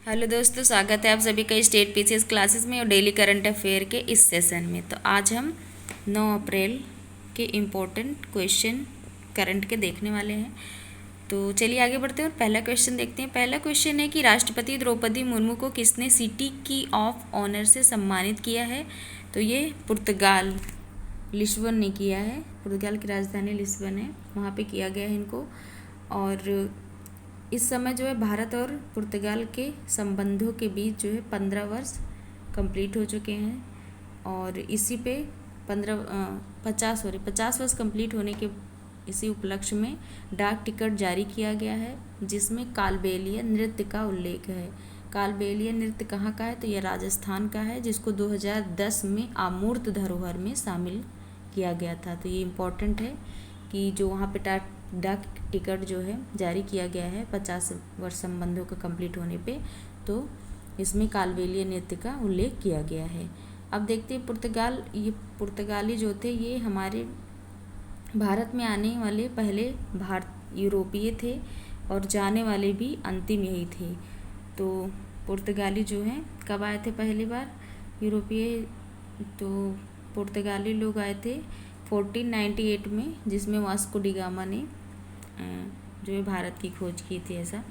Hello दोस्तों, स्वागत है आप सभी का स्टेट पीसीएस क्लासेस में और डेली करंट अफेयर के इस सेशन में। तो आज हम 9 अप्रैल के इम्पोर्टेंट क्वेश्चन करंट के देखने वाले हैं। तो चलिए आगे बढ़ते हैं और पहला क्वेश्चन देखते हैं। पहला क्वेश्चन है कि राष्ट्रपति द्रौपदी मुर्मू को किसने सिटी की ऑफ ऑनर से सम्मानित किया है? तो ये पुर्तगाल लिस्बन ने किया है। पुर्तगाल की राजधानी लिस्बन है, वहाँ पे किया गया है इनको। और इस समय जो है भारत और पुर्तगाल के संबंधों के बीच जो है 15 वर्ष कंप्लीट हो चुके हैं। और इसी पे 50 वर्ष कंप्लीट होने के इसी उपलक्ष्य में डाक टिकट जारी किया गया है, जिसमें कालबेलिया नृत्य का उल्लेख है। कालबेलिया नृत्य कहाँ का है? तो यह राजस्थान का है, जिसको 2010 में अमूर्त धरोहर में शामिल किया गया था। तो ये इम्पोर्टेंट है कि जो वहाँ पे डाक टिकट जो है जारी किया गया है 50 वर्ष संबंधों का कंप्लीट होने पे, तो इसमें कालबेलिया नृत्य का उल्लेख किया गया है। अब देखते हैं पुर्तगाल। ये पुर्तगाली जो थे ये हमारे भारत में आने वाले पहले यूरोपीय थे और जाने वाले भी अंतिम यही थे। तो पुर्तगाली जो हैं कब आए थे पहली बार यूरोपीय? तो पुर्तगाली लोग आए थे 1498 में, जिसमें वास्को डी गामा ने जो है भारत की खोज की थी ऐसा।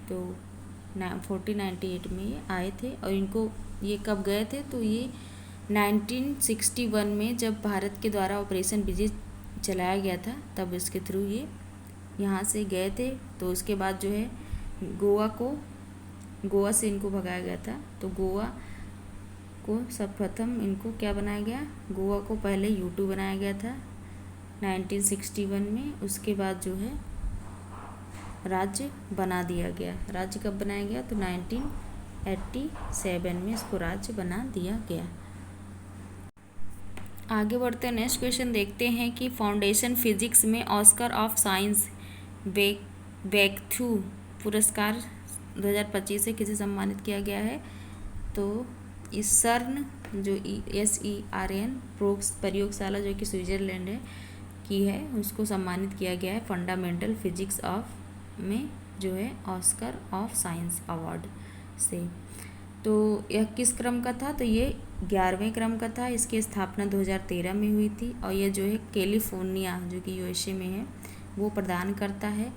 तो 1498 में ये आए थे और इनको ये कब गए थे? तो ये 1961 में जब भारत के द्वारा ऑपरेशन विजय चलाया गया था, तब इसके थ्रू ये यहाँ से गए थे। तो उसके बाद जो है गोवा से इनको भगाया गया था। तो गोवा को सर्वप्रथम इनको क्या बनाया गया? गोवा को पहले U2 बनाया गया था 1961 में। उसके बाद जो है राज्य बना दिया गया। राज्य कब बनाया गया? तो 1987 में इसको राज्य बना दिया गया। आगे बढ़ते हैं, नेक्स्ट क्वेश्चन देखते हैं कि फाउंडेशन फिजिक्स में ऑस्कर ऑफ साइंस ब्रेकथ्रू पुरस्कार 2025 से किसे सम्मानित किया गया है? तो इस सर्न जो SERN प्रयोगशाला जो कि स्विट्जरलैंड है की है, उसको सम्मानित किया गया है फंडामेंटल फिजिक्स ऑफ में जो है ऑस्कर ऑफ साइंस अवार्ड से। तो यह किस क्रम का था? तो ये 11वें क्रम का था। इसकी स्थापना 2013 में हुई थी और यह जो है कैलिफोर्निया जो कि USA में है वो प्रदान करता है।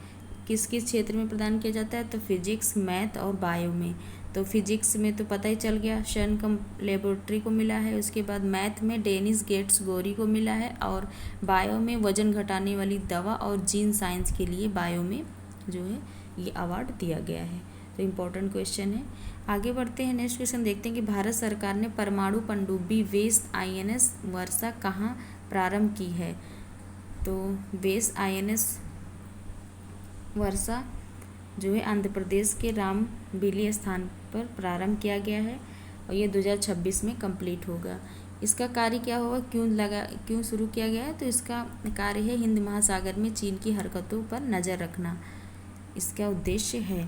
किस किस क्षेत्र में प्रदान किया जाता है? तो फिजिक्स, मैथ और बायो में। तो फिजिक्स में तो पता ही चल गया, शन लेबोरेटरी को मिला है। उसके बाद मैथ में डेनिस गेट्स गोरी को मिला है और बायो में वजन घटाने वाली दवा और जीन साइंस के लिए बायो में जो है ये अवार्ड दिया गया है। तो इम्पोर्टेंट क्वेश्चन है। आगे बढ़ते हैं, नेक्स्ट क्वेश्चन देखते हैं कि भारत सरकार ने परमाणु पनडुब्बी वेस INS वर्षा कहाँ प्रारंभ की है? तो वेस INS वर्षा जो है आंध्र प्रदेश के रामबिली स्थान पर प्रारंभ किया गया है और ये 2026 में कंप्लीट होगा। इसका कार्य क्या होगा? क्यों शुरू किया गया है? तो इसका कार्य है हिंद महासागर में चीन की हरकतों पर नज़र रखना, इसका उद्देश्य है।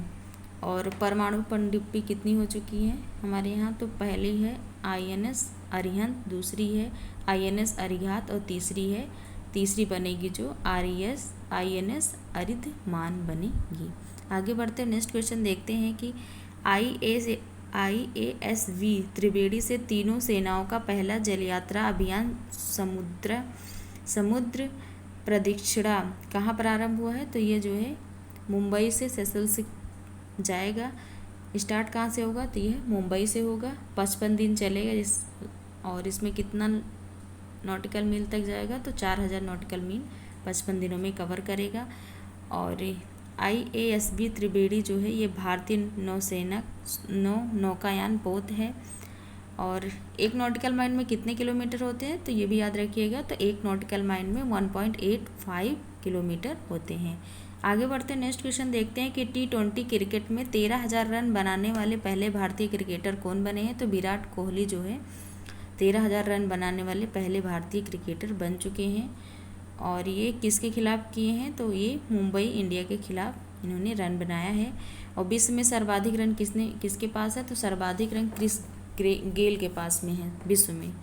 और परमाणु पनडुब्बी कितनी हो चुकी हैं हमारे यहाँ? तो पहली है INS अरिहंत, दूसरी है INS अरिघात और तीसरी बनेगी जो INS अरिधमान बनेगी। आगे बढ़ते हैं, नेक्स्ट क्वेश्चन देखते हैं कि IASV त्रिवेणी से तीनों सेनाओं का पहला जलयात्रा अभियान समुद्र प्रदक्षिणा कहाँ प्रारंभ हुआ है? तो ये जो है मुंबई से सेशल्स जाएगा। स्टार्ट कहाँ से होगा? तो यह मुंबई से होगा। 55 दिन चलेगा और इसमें कितना नॉटिकल मील तक जाएगा? तो 4000 नॉटिकल मील 55 दिनों में कवर करेगा। और IASV त्रिवेणी जो है ये भारतीय नौकायान पोत है। और एक नॉटिकल माइल में कितने किलोमीटर होते हैं? तो ये भी याद रखिएगा। तो एक नॉटिकल माइल में 1.85 किलोमीटर होते हैं। आगे बढ़ते हैं, नेक्स्ट क्वेश्चन देखते हैं कि T20 क्रिकेट में 13,000 रन बनाने वाले पहले भारतीय क्रिकेटर कौन बने हैं? तो विराट कोहली जो है 13,000 रन बनाने वाले पहले भारतीय क्रिकेटर बन चुके हैं। और ये किसके खिलाफ किए हैं? तो ये मुंबई इंडिया के खिलाफ इन्होंने रन बनाया है। और विश्व में सर्वाधिक रन किसके पास है? तो सर्वाधिक रन क्रिस गेल के पास में है विश्व में।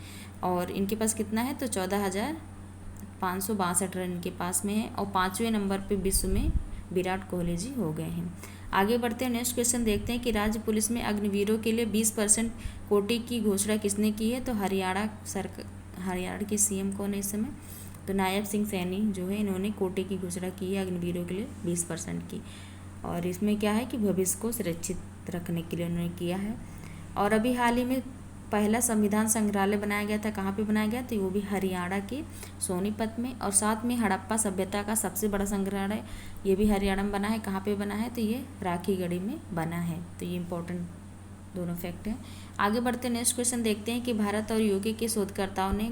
और इनके पास कितना है? तो 14,562 रन के पास में है। और 5वें नंबर पे विश्व में विराट कोहली जी हो गए हैं। आगे बढ़ते हैं, नेक्स्ट क्वेश्चन देखते हैं कि राज्य पुलिस में अग्निवीरों के लिए 20% कोटे की घोषणा किसने की है? तो हरियाणा की सीएम कौन है इस समय? तो नायब सिंह सैनी जो है, इन्होंने कोटे की घोषणा की है अग्निवीरों के लिए 20% की। और इसमें क्या है कि भविष्य को सुरक्षित रखने के लिए उन्होंने किया है। और अभी हाल ही में पहला संविधान संग्रहालय बनाया गया था, कहाँ पे बनाया गया? तो वो भी हरियाणा के सोनीपत में। और साथ में हड़प्पा सभ्यता का सबसे बड़ा संग्रहालय ये भी हरियाणा में बना है। कहाँ पे बना है? तो ये राखीगढ़ी में बना है। तो ये इंपॉर्टेंट दोनों फैक्ट हैं। आगे बढ़ते नेक्स्ट क्वेश्चन देखते हैं कि भारत और यूके के शोधकर्ताओं ने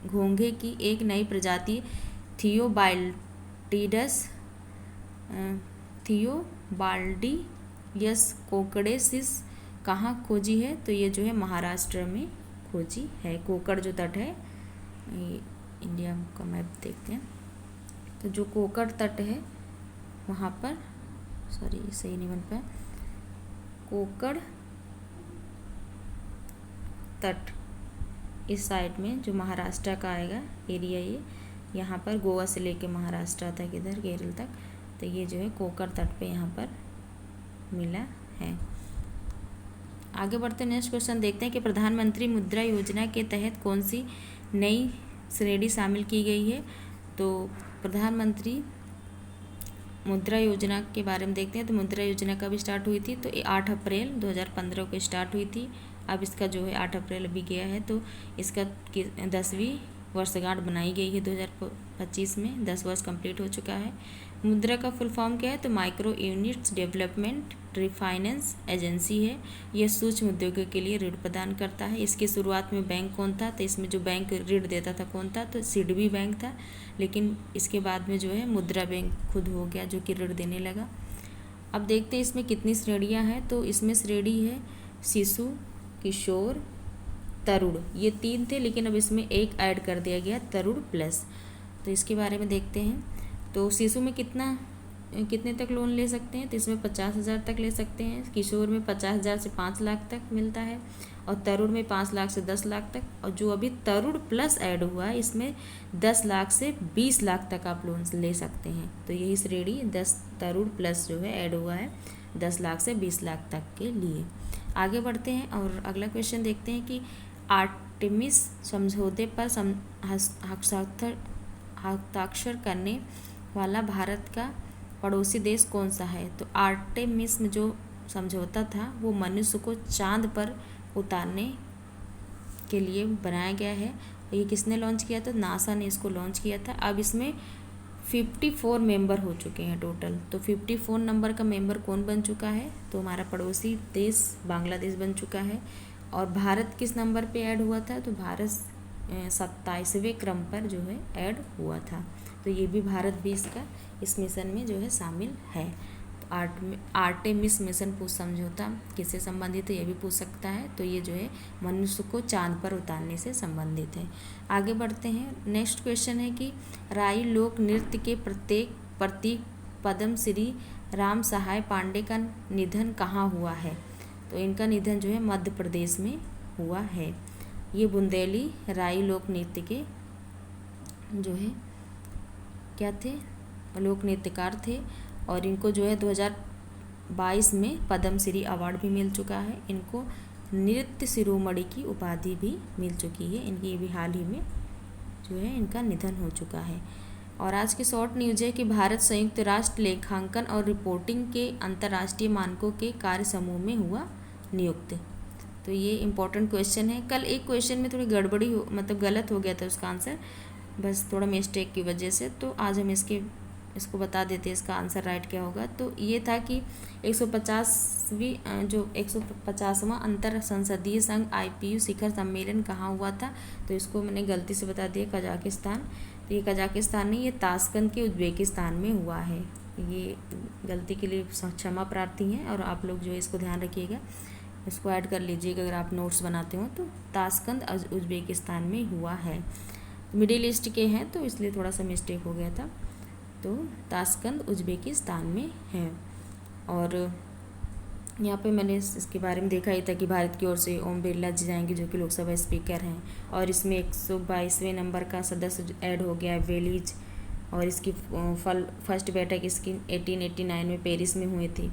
घोंघे की एक नई प्रजाति थियोबाल्डियस कोकड़ेसिस कहाँ खोजी है? तो ये जो है महाराष्ट्र में खोजी है। कोकड़ जो तट है, ये इंडिया का मैप देखते हैं तो जो कोकड़ तट है वहाँ पर, सॉरी सही नहीं बन पाया, कोकड़ तट इस साइड में जो महाराष्ट्र का आएगा एरिया, ये यहाँ पर गोवा से लेके महाराष्ट्र तक इधर केरल तक, तो ये जो है कोकड़ तट पे यहाँ पर मिला है। आगे बढ़ते नेक्स्ट क्वेश्चन देखते हैं कि प्रधानमंत्री मुद्रा योजना के तहत कौन सी नई श्रेणी शामिल की गई है? तो प्रधानमंत्री मुद्रा योजना के बारे में देखते हैं। तो मुद्रा योजना कब स्टार्ट हुई थी? तो 8 अप्रैल 2015 को स्टार्ट हुई थी। अब इसका जो है 8 अप्रैल अभी गया है, तो इसका 10वीं वर्षगांठ बनाई गई है 2025 में। 10 वर्ष कंप्लीट हो चुका है। मुद्रा का फुल फॉर्म क्या है? तो micro units development refinance agency है। यह सूक्ष्म उद्योगों के लिए ऋण प्रदान करता है। इसकी शुरुआत में बैंक कौन था? तो इसमें जो बैंक ऋण देता था कौन था? तो सिडबी बैंक था। लेकिन इसके बाद में जो है मुद्रा बैंक खुद हो गया जो कि ऋण देने लगा। अब देखते हैं इसमें कितनी श्रेणियां हैं। तो इसमें श्रेणी है शिशु, किशोर, तरुण, ये 3 थे, लेकिन अब इसमें एक ऐड कर दिया गया तरुण प्लस। तो इसके बारे में देखते हैं। तो शिशु में कितने तक लोन ले सकते हैं? तो इसमें 50,000 तक ले सकते हैं। किशोर में 50,000 से 5 लाख तक मिलता है। और तरुण में 5 लाख से 10 लाख तक। और जो अभी तरुण प्लस ऐड हुआ है, इसमें 10 लाख से 20 लाख तक आप लोन ले सकते हैं। तो यही श्रेणी 10 तरुण प्लस जो है ऐड हुआ है 10 लाख से 20 लाख तक के लिए। आगे बढ़ते हैं और अगला क्वेश्चन देखते हैं कि आर्टेमिस समझौते पर हस्ताक्षर करने वाला भारत का पड़ोसी देश कौन सा है? तो आर्टेमिस में जो समझौता था वो मनुष्य को चांद पर उतारने के लिए बनाया गया है। ये किसने लॉन्च किया था? नासा ने इसको लॉन्च किया था। अब इसमें 54 मेंबर हो चुके हैं टोटल। तो 54 नंबर का मेंबर कौन बन चुका है? तो हमारा पड़ोसी देश बांग्लादेश बन चुका है। और भारत किस नंबर पे ऐड हुआ था? तो भारत 27वें क्रम पर जो है ऐड हुआ था। तो ये भी भारत भी इस मिशन में जो है शामिल है। तो आर्टेमिस मिशन समझौता किससे संबंधित है? ये भी पूछ सकता है। तो ये जो है मनुष्य को चांद पर उतारने से संबंधित है। आगे बढ़ते हैं। नेक्स्ट क्वेश्चन है कि राई लोक नृत्य के प्रतीक पद्म श्री राम सहाय पांडे का निधन कहाँ हुआ है? तो इनका निधन जो है मध्य प्रदेश में हुआ है। ये बुंदेली राई लोक नृत्य के जो है क्या थे? लोक नृत्यकार थे। और इनको जो है 2022 में पद्म श्री अवार्ड भी मिल चुका है। इनको नृत्य शिरोमणि की उपाधि भी मिल चुकी है। इनकी भी हाल ही में जो है इनका निधन हो चुका है। और आज की शॉर्ट न्यूज़ है कि भारत संयुक्त राष्ट्र लेखांकन और रिपोर्टिंग के अंतर्राष्ट्रीय मानकों के कार्य समूह में हुआ नियुक्त। तो ये इंपॉर्टेंट क्वेश्चन है। कल एक क्वेश्चन में थोड़ी गड़बड़ी हो, मतलब गलत हो गया था उसका आंसर, बस थोड़ा मिस्टेक की वजह से। तो आज हम इसको बता देते हैं इसका आंसर राइट क्या होगा। तो ये था कि 150वां अंतर संसदीय संघ IPU शिखर सम्मेलन कहाँ हुआ था? तो इसको मैंने गलती से बता दिया कजाकिस्तान। तो ये कजाकिस्तान नहीं, ये ताशकंद के उज्बेकिस्तान में हुआ है। ये गलती के लिए क्षमा प्रार्थी हैं। और आप लोग जो है इसको ध्यान रखिएगा, इसको ऐड कर लीजिएगा अगर आप नोट्स बनाते हो। तो ताशकंद उज्बेकिस्तान में हुआ है। मिडिल ईस्ट के हैं तो इसलिए थोड़ा सा मिस्टेक हो गया था। तो ताशकंद उज्बेकिस्तान में है। और यहाँ पे मैंने इसके बारे में देखा ही था कि भारत की ओर से ओम बिरला जी जाएंगे जो कि लोकसभा स्पीकर हैं। और इसमें 122वें नंबर का सदस्य ऐड हो गया है वेलीज। और इसकी फर्स्ट बैठक इसकी 1889 में पेरिस में हुई थी।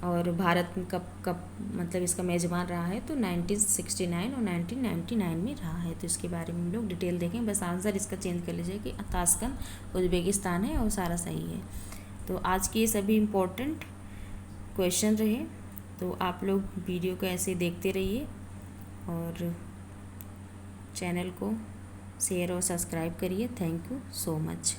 और भारत में कब कब मतलब इसका मेज़बान रहा है, तो 1969 और 1999 में रहा है। तो इसके बारे में हम लोग डिटेल देखें, बस आंसर इसका चेंज कर लीजिए कि ताशकंद उज़्बेकिस्तान है और सारा सही है। तो आज के ये सभी इम्पोर्टेंट क्वेश्चन रहे। तो आप लोग वीडियो को ऐसे देखते रहिए और चैनल को शेयर और सब्सक्राइब करिए। Thank you so much.